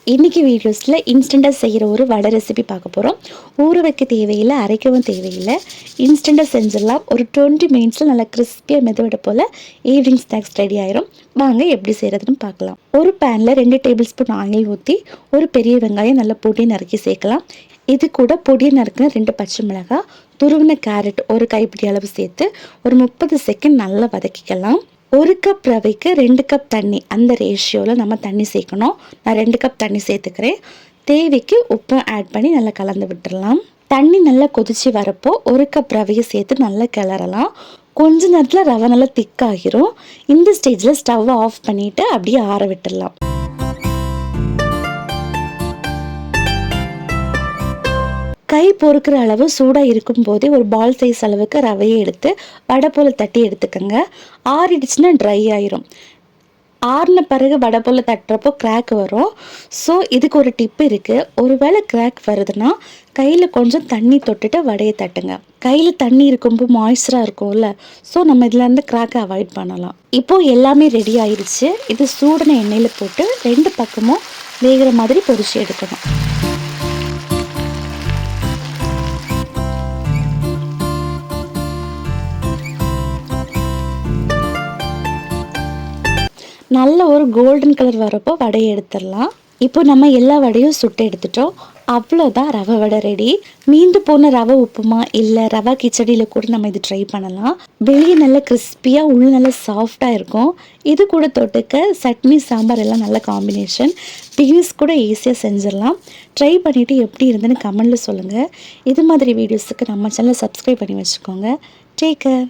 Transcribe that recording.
இன்றைக்கி வீடியோஸில் இன்ஸ்டண்ட்டாக செய்கிற ஒரு வடை ரெசிபி பார்க்க போகிறோம். ஊற வைக்க தேவையில்லை, அரைக்கவும் தேவையில்லை. இன்ஸ்டண்ட்டாக செஞ்சிடலாம். ஒரு 20 மினிட்ஸில் நல்லா கிறிஸ்பியாக மெதுவிட போல் ஈவினிங் ஸ்நாக்ஸ் ரெடி ஆயிரும். வாங்க எப்படி செய்கிறதுன்னு பார்க்கலாம். ஒரு பேனில் 2 டேபிள் ஸ்பூன் ஆயில் ஊற்றி ஒரு பெரிய வெங்காயம் நல்லா பொடியை நறுக்கி சேர்க்கலாம். இது கூட பொடியை நறுக்கின 2 பச்சை மிளகாய், துருவின கேரட் ஒரு கைப்பிடி அளவு சேர்த்து ஒரு 30 செகண்ட் நல்லா வதக்கிக்கலாம். 1 கப் ரவைக்கு 2 கப் தண்ணி, அந்த ரேஷியோவில் நம்ம தண்ணி சேர்க்கணும். நான் 2 கப் தண்ணி சேர்த்துக்கிறேன். தேவைக்கு உப்பு ஆட் பண்ணி நல்லா கலந்து விட்டுடலாம். தண்ணி நல்லா கொதித்து வரப்போ 1 கப் ரவையை சேர்த்து நல்லா கிளறலாம். கொஞ்ச நேரத்தில் ரவை நல்லா திக்காகிரும். இந்த ஸ்டேஜில் ஸ்டவ்வை ஆஃப் பண்ணிவிட்டு அப்படியே ஆற விட்டுடலாம். கை பொறுக்கிற அளவு சூடாக இருக்கும் போதே ஒரு பால் சைஸ் அளவுக்கு ரவையை எடுத்து வடை போல் தட்டி எடுத்துக்கோங்க. ஆறிடுச்சுன்னா ட்ரை ஆயிரும். ஆறின பிறகு வடை போல் தட்டுறப்போ கிராக் வரும். ஸோ இதுக்கு ஒரு டிப் இருக்குது. ஒருவேளை கிராக் வருதுன்னா கையில் கொஞ்சம் தண்ணி தொட்டுட்டு வடையை தட்டுங்க. கையில் தண்ணி இருக்கும்போது மாய்ஸ்சராக இருக்கும்ல, ஸோ நம்ம இதுலேருந்து கிராக்கை அவாய்ட் பண்ணலாம். இப்போது எல்லாமே ரெடி ஆயிடுச்சு. இது சூடான எண்ணெயில் போட்டு 2 பக்கமும் வேகிற மாதிரி பொரிச்சு எடுக்கணும். நல்ல ஒரு கோல்டன் கலர் வரப்போ வடையை எடுத்துடலாம். இப்போ நம்ம எல்லா வடையும் சுட்டு எடுத்துட்டோம். அவ்வளோதான், ரவை வடை ரெடி. மீந்து போன ரவை உப்புமா இல்லை ரவை கிச்சடியில் கூட நம்ம இது ட்ரை பண்ணலாம். வெளியே நல்லா கிறிஸ்பியாக உள்ள நல்லா சாஃப்டாக இருக்கும். இது கூட தொட்டுக்க சட்னி சாம்பார் எல்லாம் நல்ல காம்பினேஷன். பிகினர்ஸ் கூட ஈஸியாக செஞ்சிடலாம். ட்ரை பண்ணிவிட்டு எப்படி இருந்துன்னு கமெண்டில் சொல்லுங்கள். இது மாதிரி வீடியோஸுக்கு நம்ம சேனலை சப்ஸ்கிரைப் பண்ணி வச்சுக்கோங்க. Take care.